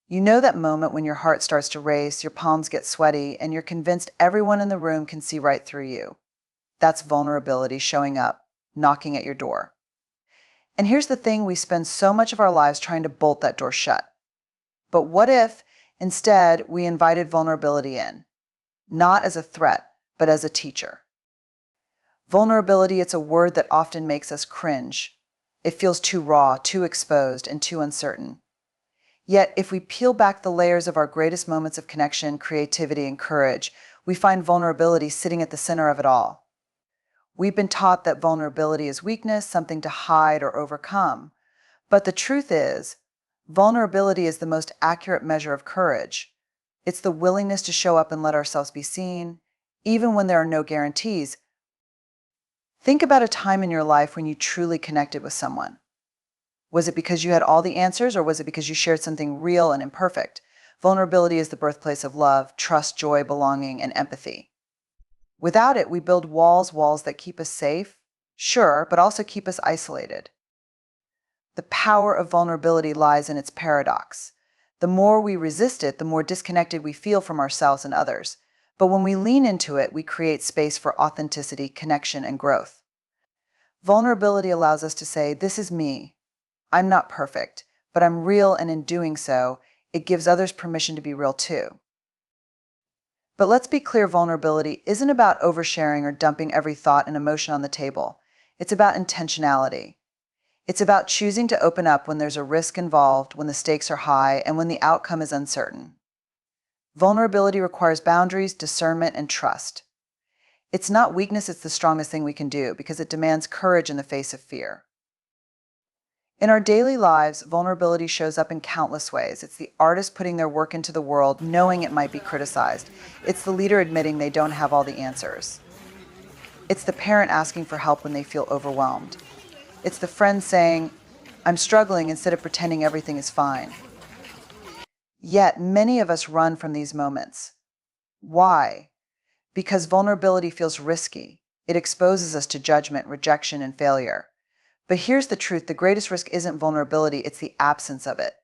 You know that moment when your heart starts to race, your palms get sweaty, and you're convinced everyone in the room can see right through you. That's vulnerability showing up, knocking at your door. And here's the thing, we spend so much of our lives trying to bolt that door shut. But what if, instead, we invited vulnerability in? Not as a threat, but as a teacher. Vulnerability, it's a word that often makes us cringe. It feels too raw, too exposed, and too uncertain. Yet, if we peel back the layers of our greatest moments of connection, creativity, and courage, we find vulnerability sitting at the center of it all. We've been taught that vulnerability is weakness, something to hide or overcome. But the truth is, vulnerability is the most accurate measure of courage. It's the willingness to show up and let ourselves be seen, even when there are no guarantees. Think about a time in your life when you truly connected with someone. Was it because you had all the answers, or was it because you shared something real and imperfect? Vulnerability is the birthplace of love, trust, joy, belonging, and empathy. Without it, we build walls that keep us safe, sure, but also keep us isolated. The power of vulnerability lies in its paradox. The more we resist it, the more disconnected we feel from ourselves and others. But when we lean into it, we create space for authenticity, connection, and growth. Vulnerability allows us to say, "This is me. I'm not perfect, but I'm real, and in doing so, it gives others permission to be real too." But let's be clear, vulnerability isn't about oversharing or dumping every thought and emotion on the table. It's about intentionality. It's about choosing to open up when there's a risk involved, when the stakes are high, and when the outcome is uncertain. Vulnerability requires boundaries, discernment, and trust. It's not weakness, it's the strongest thing we can do because it demands courage in the face of fear. In our daily lives, vulnerability shows up in countless ways. It's the artist putting their work into the world, knowing it might be criticized. It's the leader admitting they don't have all the answers. It's the parent asking for help when they feel overwhelmed. It's the friend saying, "I'm struggling," instead of pretending everything is fine. Yet, many of us run from these moments. Why? Because vulnerability feels risky. It exposes us to judgment, rejection, and failure. But here's the truth, the greatest risk isn't vulnerability, it's the absence of it.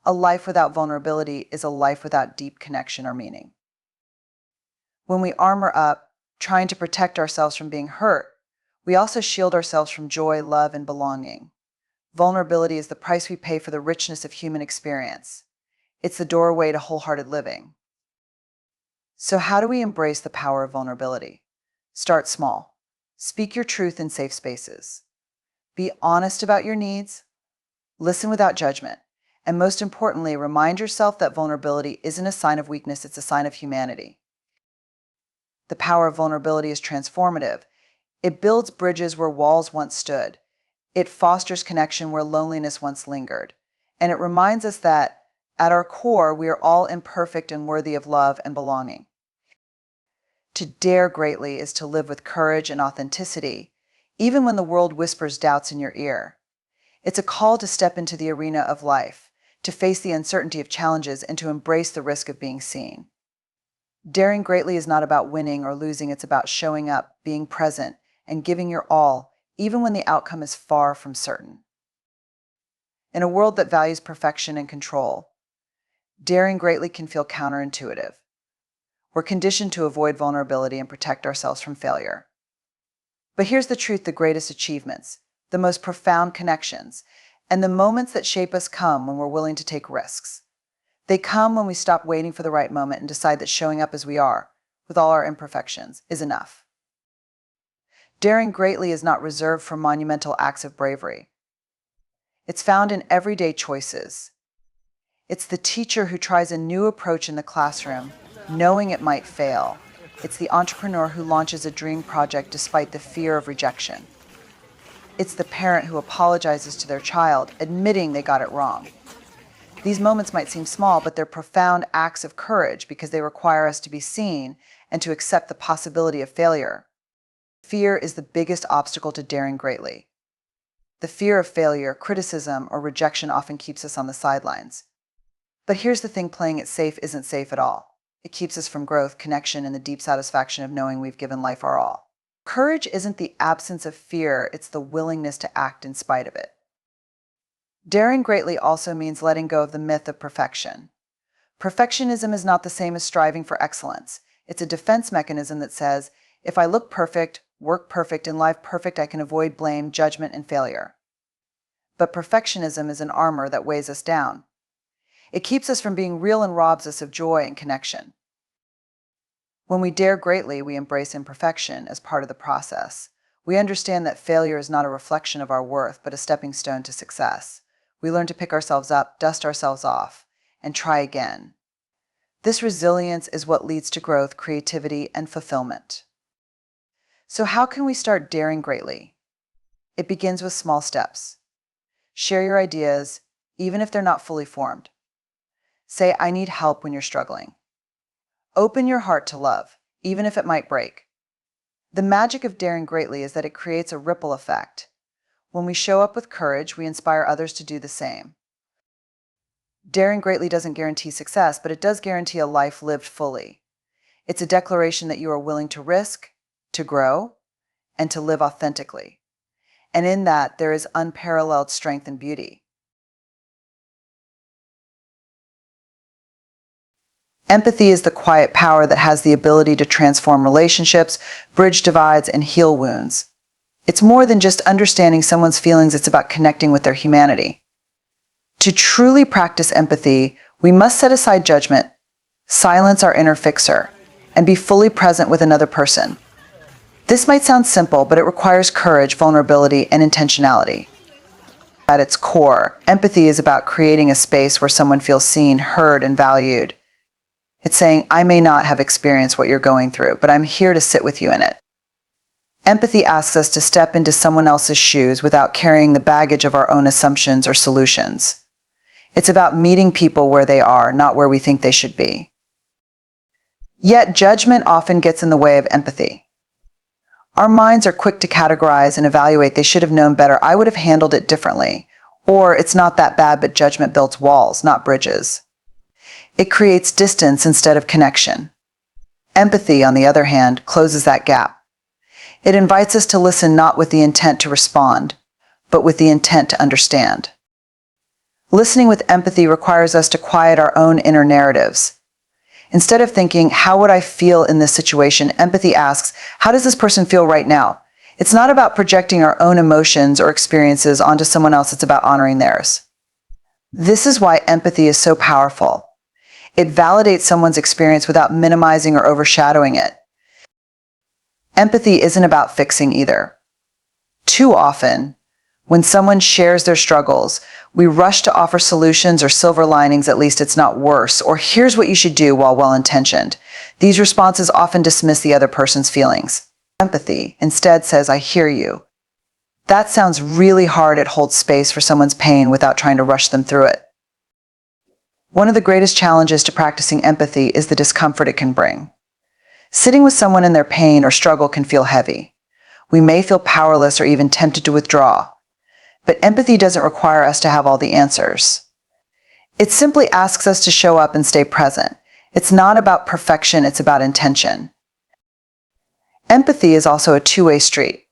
A life without vulnerability is a life without deep connection or meaning. When we armor up, trying to protect ourselves from being hurt, we also shield ourselves from joy, love, and belonging. Vulnerability is the price we pay for the richness of human experience. It's the doorway to wholehearted living. So how do we embrace the power of vulnerability? Start small. Speak your truth in safe spaces. Be honest about your needs. Listen without judgment. And most importantly, remind yourself that vulnerability isn't a sign of weakness, it's a sign of humanity. The power of vulnerability is transformative. It builds bridges where walls once stood. It fosters connection where loneliness once lingered. And it reminds us that, at our core, we are all imperfect and worthy of love and belonging. To dare greatly is to live with courage and authenticity, even when the world whispers doubts in your ear. It's a call to step into the arena of life, to face the uncertainty of challenges, and to embrace the risk of being seen. Daring greatly is not about winning or losing, it's about showing up, being present, and giving your all, even when the outcome is far from certain. In a world that values perfection and control, daring greatly can feel counterintuitive. We're conditioned to avoid vulnerability and protect ourselves from failure. But here's the truth, the greatest achievements, the most profound connections, and the moments that shape us come when we're willing to take risks. They come when we stop waiting for the right moment and decide that showing up as we are, with all our imperfections, is enough. Daring greatly is not reserved for monumental acts of bravery. It's found in everyday choices. It's the teacher who tries a new approach in the classroom, knowing it might fail. It's the entrepreneur who launches a dream project despite the fear of rejection. It's the parent who apologizes to their child, admitting they got it wrong. These moments might seem small, but they're profound acts of courage because they require us to be seen and to accept the possibility of failure. Fear is the biggest obstacle to daring greatly. The fear of failure, criticism, or rejection often keeps us on the sidelines. But here's the thing, playing it safe isn't safe at all. It keeps us from growth, connection, and the deep satisfaction of knowing we've given life our all. Courage isn't the absence of fear, it's the willingness to act in spite of it. Daring greatly also means letting go of the myth of perfection. Perfectionism is not the same as striving for excellence. It's a defense mechanism that says, if I look perfect, work perfect, and live perfect, I can avoid blame, judgment, and failure. But perfectionism is an armor that weighs us down. It keeps us from being real and robs us of joy and connection. When we dare greatly, we embrace imperfection as part of the process. We understand that failure is not a reflection of our worth, but a stepping stone to success. We learn to pick ourselves up, dust ourselves off, and try again. This resilience is what leads to growth, creativity, and fulfillment. So how can we start daring greatly? It begins with small steps. Share your ideas, even if they're not fully formed. Say, I need help when you're struggling. Open your heart to love, even if it might break. The magic of daring greatly is that it creates a ripple effect. When we show up with courage, we inspire others to do the same. Daring greatly doesn't guarantee success, but it does guarantee a life lived fully. It's a declaration that you are willing to risk, to grow, and to live authentically. And in that, there is unparalleled strength and beauty. Empathy is the quiet power that has the ability to transform relationships, bridge divides, and heal wounds. It's more than just understanding someone's feelings, it's about connecting with their humanity. To truly practice empathy, we must set aside judgment, silence our inner fixer, and be fully present with another person. This might sound simple, but it requires courage, vulnerability, and intentionality. At its core, empathy is about creating a space where someone feels seen, heard, and valued. It's saying, I may not have experienced what you're going through, but I'm here to sit with you in it. Empathy asks us to step into someone else's shoes without carrying the baggage of our own assumptions or solutions. It's about meeting people where they are, not where we think they should be. Yet judgment often gets in the way of empathy. Our minds are quick to categorize and evaluate. They should have known better. I would have handled it differently. Or it's not that bad, but judgment builds walls, not bridges. It creates distance instead of connection. Empathy, on the other hand, closes that gap. It invites us to listen not with the intent to respond, but with the intent to understand. Listening with empathy requires us to quiet our own inner narratives. Instead of thinking, how would I feel in this situation, empathy asks, how does this person feel right now? It's not about projecting our own emotions or experiences onto someone else, it's about honoring theirs. This is why empathy is so powerful. It validates someone's experience without minimizing or overshadowing it. Empathy isn't about fixing either. Too often, when someone shares their struggles, we rush to offer solutions or silver linings, at least it's not worse, or here's what you should do, while well-intentioned. These responses often dismiss the other person's feelings. Empathy instead says, I hear you. That sounds really hard. It holds space for someone's pain without trying to rush them through it. One of the greatest challenges to practicing empathy is the discomfort it can bring. Sitting with someone in their pain or struggle can feel heavy. We may feel powerless or even tempted to withdraw. But empathy doesn't require us to have all the answers. It simply asks us to show up and stay present. It's not about perfection, it's about intention. Empathy is also a two-way street.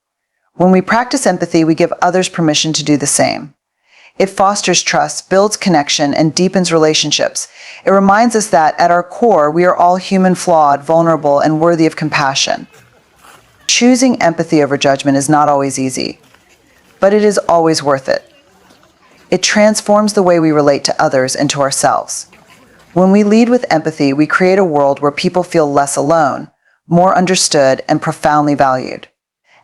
When we practice empathy, we give others permission to do the same. It fosters trust, builds connection, and deepens relationships. It reminds us that, at our core, we are all human, flawed, vulnerable, and worthy of compassion. Choosing empathy over judgment is not always easy, but it is always worth it. It transforms the way we relate to others and to ourselves. When we lead with empathy, we create a world where people feel less alone, more understood, and profoundly valued.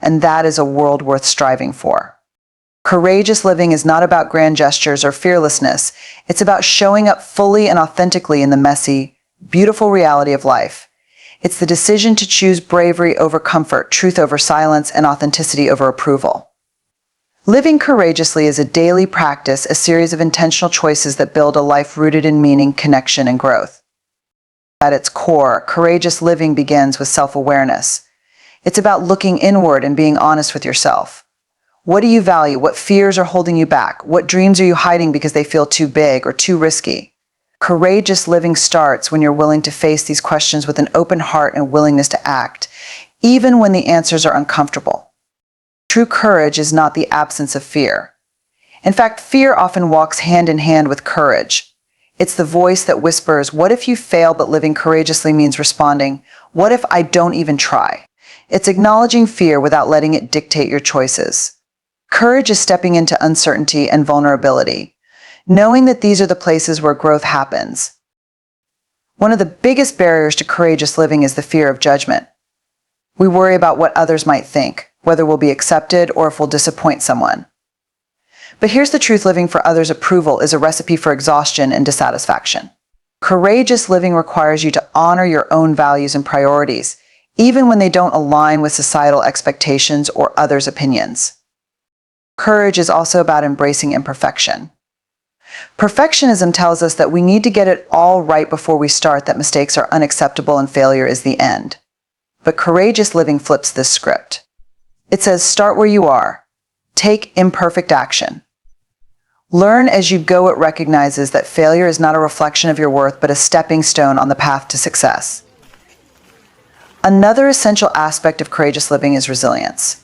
And that is a world worth striving for. Courageous living is not about grand gestures or fearlessness. It's about showing up fully and authentically in the messy, beautiful reality of life. It's the decision to choose bravery over comfort, truth over silence, and authenticity over approval. Living courageously is a daily practice, a series of intentional choices that build a life rooted in meaning, connection, and growth. At its core, courageous living begins with self-awareness. It's about looking inward and being honest with yourself. What do you value? What fears are holding you back? What dreams are you hiding because they feel too big or too risky? Courageous living starts when you're willing to face these questions with an open heart and willingness to act, even when the answers are uncomfortable. True courage is not the absence of fear. In fact, fear often walks hand in hand with courage. It's the voice that whispers, "What if you fail?" But living courageously means responding, "What if I don't even try?" It's acknowledging fear without letting it dictate your choices. Courage is stepping into uncertainty and vulnerability, knowing that these are the places where growth happens. One of the biggest barriers to courageous living is the fear of judgment. We worry about what others might think, whether we'll be accepted or if we'll disappoint someone. But here's the truth: living for others' approval is a recipe for exhaustion and dissatisfaction. Courageous living requires you to honor your own values and priorities, even when they don't align with societal expectations or others' opinions. Courage is also about embracing imperfection. Perfectionism tells us that we need to get it all right before we start, that mistakes are unacceptable and failure is the end. But courageous living flips this script. It says, start where you are. Take imperfect action. Learn as you go. It recognizes that failure is not a reflection of your worth, but a stepping stone on the path to success. Another essential aspect of courageous living is resilience.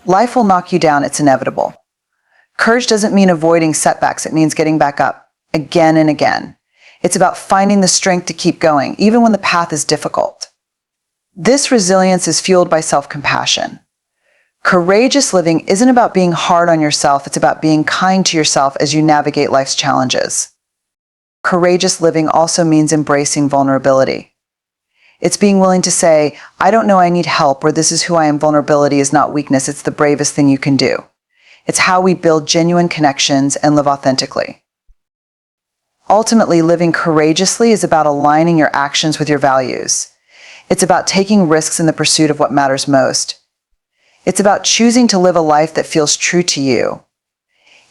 Life will knock you down. It's inevitable. Courage doesn't mean avoiding setbacks. It means getting back up again and again. It's about finding the strength to keep going, even when the path is difficult. This resilience is fueled by self-compassion. Courageous living isn't about being hard on yourself. It's about being kind to yourself as you navigate life's challenges. Courageous living also means embracing vulnerability. It's being willing to say, "I don't know, I need help," or "This is who I am." Vulnerability is not weakness. It's the bravest thing you can do. It's how we build genuine connections and live authentically. Ultimately, living courageously is about aligning your actions with your values. It's about taking risks in the pursuit of what matters most. It's about choosing to live a life that feels true to you,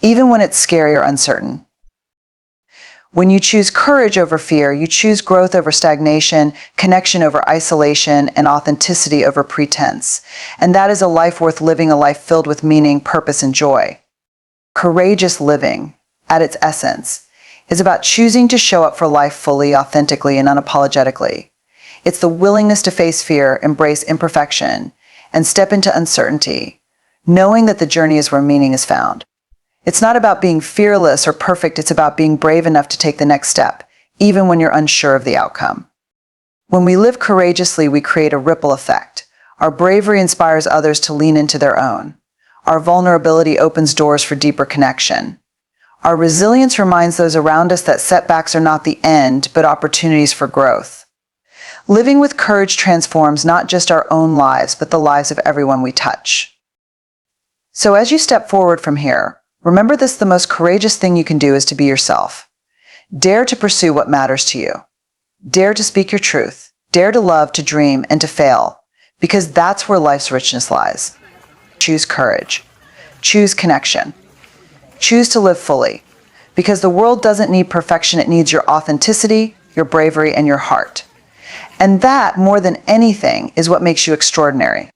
even when it's scary or uncertain. When you choose courage over fear, you choose growth over stagnation, connection over isolation, and authenticity over pretense. And that is a life worth living, a life filled with meaning, purpose, and joy. Courageous living, at its essence, is about choosing to show up for life fully, authentically, and unapologetically. It's the willingness to face fear, embrace imperfection, and step into uncertainty, knowing that the journey is where meaning is found. It's not about being fearless or perfect. It's about being brave enough to take the next step, even when you're unsure of the outcome. When we live courageously, we create a ripple effect. Our bravery inspires others to lean into their own. Our vulnerability opens doors for deeper connection. Our resilience reminds those around us that setbacks are not the end, but opportunities for growth. Living with courage transforms not just our own lives, but the lives of everyone we touch. So as you step forward from here, remember this: the most courageous thing you can do is to be yourself. Dare to pursue what matters to you. Dare to speak your truth. Dare to love, to dream, and to fail, because that's where life's richness lies. Choose courage. Choose connection. Choose to live fully, because the world doesn't need perfection. It needs your authenticity, your bravery, and your heart. And that, more than anything, is what makes you extraordinary.